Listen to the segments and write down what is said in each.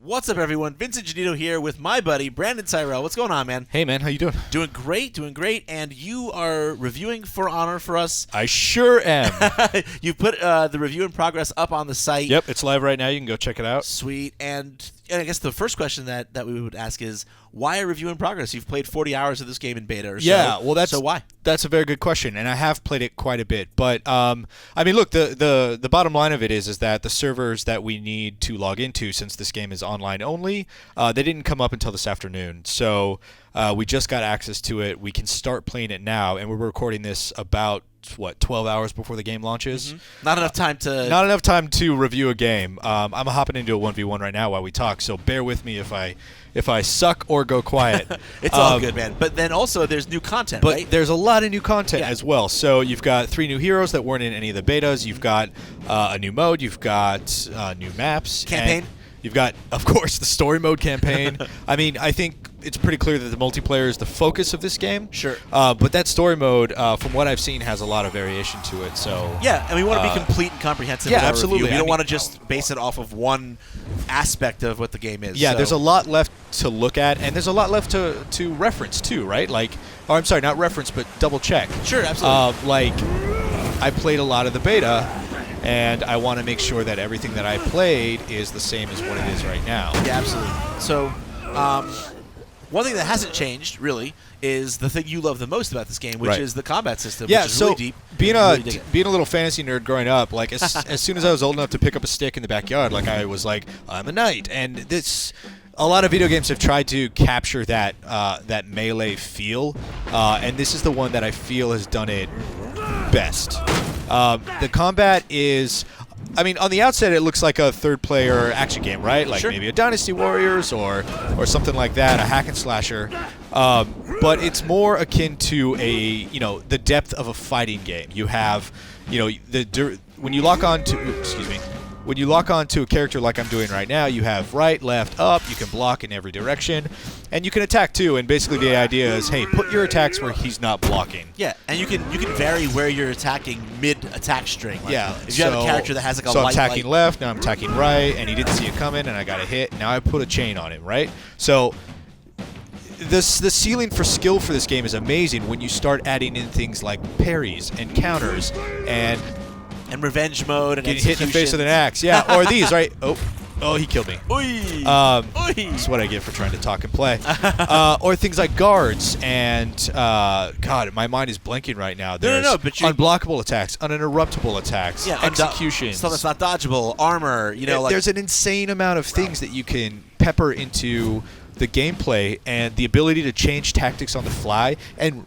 What's up, everyone? Vincent Janito here with my buddy, Brandon Tyrell. What's going on, man? Hey, man. How you doing? Doing great. And you are reviewing For Honor for us. I sure am. You put the review in progress up on the site. Yep, it's live right now. You can go check it out. Sweet. And I guess the first question that we would ask is, why a review in progress? You've played 40 hours of this game in beta or so. Yeah, well, so why? That's a very good question, and I have played it quite a bit. But, I mean, look, the bottom line of it is that the servers that we need to log into, since this game is online only, they didn't come up until this afternoon. So we just got access to it. We can start playing it now, and we're recording this about 12 hours before the game launches. Mm-hmm. Not enough time to review a game. I'm hopping into a 1v1 right now while we talk, so bear with me if I suck or go quiet. It's all good, man. But then also there's new content, but right? There's a lot of new content as well. So you've got 3 new heroes that weren't in any of the betas. You've got a new mode. You've got new maps. Campaign. You've got, of course, the story mode campaign. I mean, I think it's pretty clear that the multiplayer is the focus of this game. Sure. But that story mode, from what I've seen, has a lot of variation to it. So yeah, and we want to be complete and comprehensive. Yeah, with our absolutely. Review. We don't want to just base it off of one aspect of what the game is. Yeah, so. there's a lot left to look at, and there's a lot left to reference too, right? I'm sorry, not reference, but double check. Sure, absolutely. I played a lot of the beta, and I want to make sure that everything that I played is the same as what it is right now. Yeah, absolutely. So, one thing that hasn't changed, really, is the thing you love the most about this game, which is the combat system, which is really deep. Being a little fantasy nerd growing up, as soon as I was old enough to pick up a stick in the backyard, I was like, I'm a knight. And a lot of video games have tried to capture that melee feel, and this is the one that I feel has done it best. The combat is, I mean, on the outset it looks like a third-player action game, right? Like maybe a Dynasty Warriors or something like that, a hack and slasher. But it's more akin to the depth of a fighting game. You have, when you lock on to a character like I'm doing right now, you have right, left, up. You can block in every direction, and you can attack too. And basically, the idea is, hey, put your attacks where he's not blocking. Yeah, and you can vary where you're attacking mid-attack string. If you have a character that has I'm attacking left, now I'm attacking right, and he didn't see it coming, and I got a hit. Now I put a chain on him, right? So the ceiling for skill for this game is amazing when you start adding in things like parries and counters and revenge mode and getting hit in the face with an axe. Yeah, or these, right? Oh, he killed me. Oy. That's what I get for trying to talk and play. Or things like guards and, God, my mind is blanking right now. There's but unblockable attacks, uninterruptible attacks, executions. Stuff that's not dodgeable, armor, There's an insane amount of things that you can pepper into the gameplay, and the ability to change tactics on the fly, and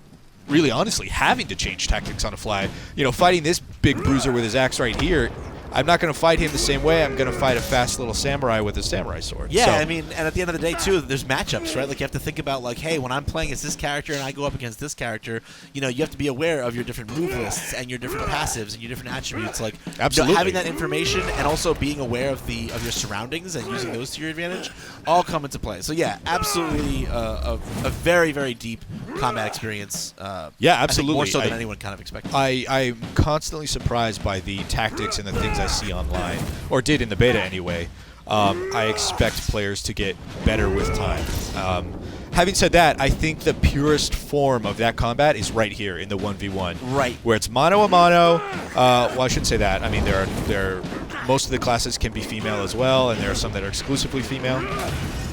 really honestly having to change tactics on the fly. Fighting this big bruiser with his axe right here, I'm not going to fight him the same way I'm going to fight a fast little samurai with a samurai sword. Yeah, I mean, and at the end of the day, too, there's matchups, right? You have to think about, hey, when I'm playing as this character and I go up against this character, you have to be aware of your different move lists and your different passives and your different attributes. Absolutely. Having that information and also being aware of your surroundings and using those to your advantage all come into play. So, yeah, absolutely a very, very deep combat experience. Yeah, absolutely. I think more so than anyone kind of expected. I'm constantly surprised by the tactics and the things I see online, or did in the beta anyway. I expect players to get better with time. Having said that, I think the purest form of that combat is right here in the 1v1. Right. Where it's mano a mano. Well, I shouldn't say that. I mean, most of the classes can be female as well, and there are some that are exclusively female.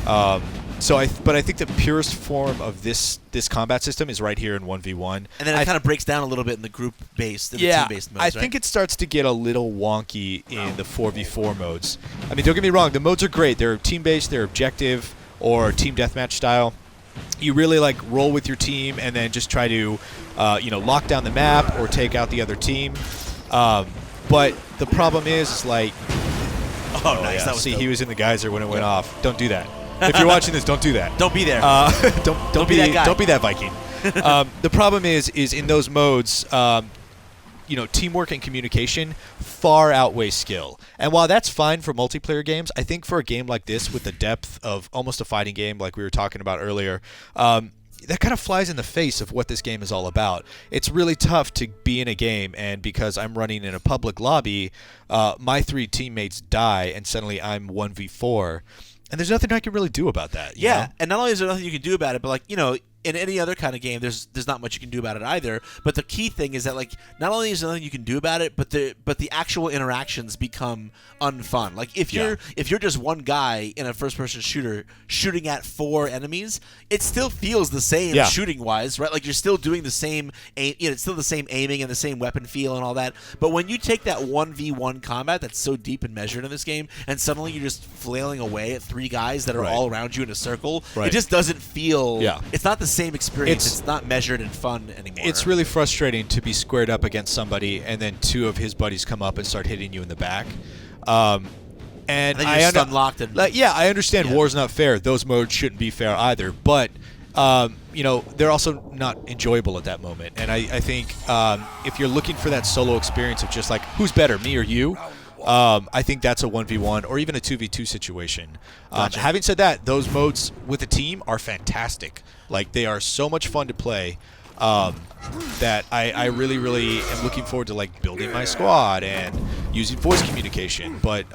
But I think the purest form of this combat system is right here in 1v1. And then it kind of breaks down a little bit in the group-based and the team-based modes, I think it starts to get a little wonky in the 4v4 modes. I mean, don't get me wrong, the modes are great. They're team-based, they're objective, or team deathmatch style. You really roll with your team and then just try to lock down the map or take out the other team. But the problem is nice. Yeah. That was See, dope. he was in the geyser when it went off. Don't do that. If you're watching this, don't do that. Don't be there. Don't be that guy. Don't be that Viking. The problem is in those modes, teamwork and communication far outweigh skill. And while that's fine for multiplayer games, I think for a game like this with the depth of almost a fighting game like we were talking about earlier, that kind of flies in the face of what this game is all about. It's really tough to be in a game, and because I'm running in a public lobby, my 3 teammates die, and suddenly I'm 1v4. And there's nothing I can really do about that. You Yeah, know? and not only is there nothing you can do about it, but in any other kind of game, there's not much you can do about it either. But the key thing is that not only is there nothing you can do about it, but the actual interactions become unfun. Like if you're just one guy in a first-person shooter shooting at 4 enemies, it still feels the same shooting wise, right? Like you're still doing the same aim, it's still the same aiming and the same weapon feel and all that. But when you take that 1v1 combat that's so deep and measured in this game, and suddenly you're just flailing away at 3 guys that are all around you in a circle, it just doesn't feel. It's not the same experience. It's not measured and fun anymore. It's really frustrating to be squared up against somebody and then 2 of his buddies come up and start hitting you in the back. And then you're stun locked. And I understand war's not fair. Those modes shouldn't be fair either. But they're also not enjoyable at that moment. And I think if you're looking for that solo experience of just like who's better, me or you. I think that's a 1v1 or even a 2v2 situation. Gotcha. Having said that, those modes with a team are fantastic. Like, they are so much fun to play that I really, really am looking forward to, like, building my squad and using voice communication. But,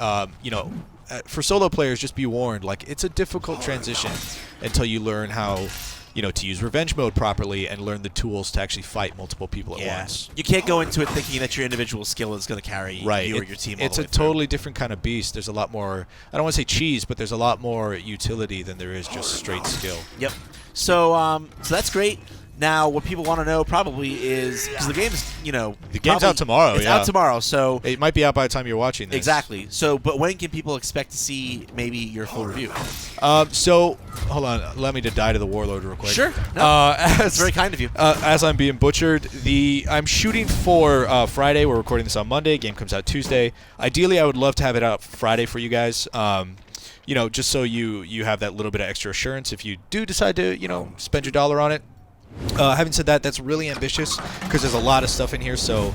for solo players, just be warned, like, it's a difficult transition until you learn how to use revenge mode properly and learn the tools to actually fight multiple people at once. You can't go into it thinking that your individual skill is going to carry you or your team all It's the way a totally different kind of beast. There's a lot more, I don't want to say cheese, but there's a lot more utility than there is just straight skill. Yep. So that's great. Now, what people want to know probably is, because the game's, the game's out tomorrow. It's out tomorrow, so it might be out by the time you're watching this. Exactly. So, but when can people expect to see maybe your full review? So, hold on. Allow me to die to the warlord real quick. Sure. No, that's very kind of you. As I'm being butchered, I'm shooting for Friday. We're recording this on Monday. Game comes out Tuesday. Ideally, I would love to have it out Friday for you guys. Just so you have that little bit of extra assurance if you do decide to, spend your dollar on it. Having said that, that's really ambitious because there's a lot of stuff in here. So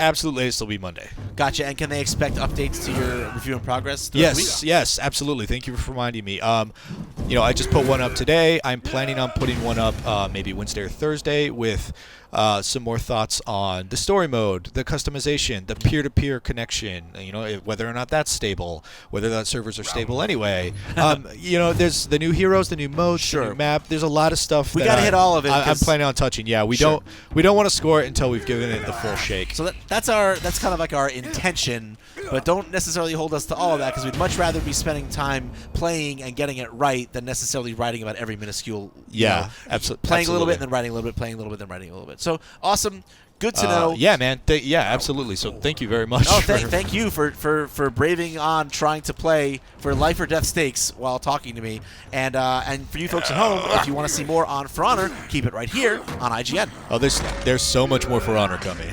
absolute latest will be Monday. Gotcha. And can they expect updates to your review in progress throughout the week? Yes, absolutely. Thank you for reminding me. I just put one up today. I'm planning on putting one up maybe Wednesday or Thursday with some more thoughts on the story mode, the customization, the peer-to-peer connection, whether or not that's stable, whether that servers are stable anyway. There's the new heroes, the new modes, the new map. There's a lot of stuff. We got to hit all of it. I'm planning on touching. Yeah, we don't want to score it until we've given it the full shake. So that's kind of like our intention, but don't necessarily hold us to all of that because we'd much rather be spending time playing and getting it right than necessarily writing about every minuscule. Absolutely. Playing a little bit and then writing a little bit, playing a little bit, then writing a little bit. So awesome. Good to know. Yeah, man. Absolutely. So thank you very much. Thank you for braving on trying to play for life or death stakes while talking to me. And for you folks at home, if you want to see more on For Honor, keep it right here on IGN. Oh, there's so much more For Honor coming.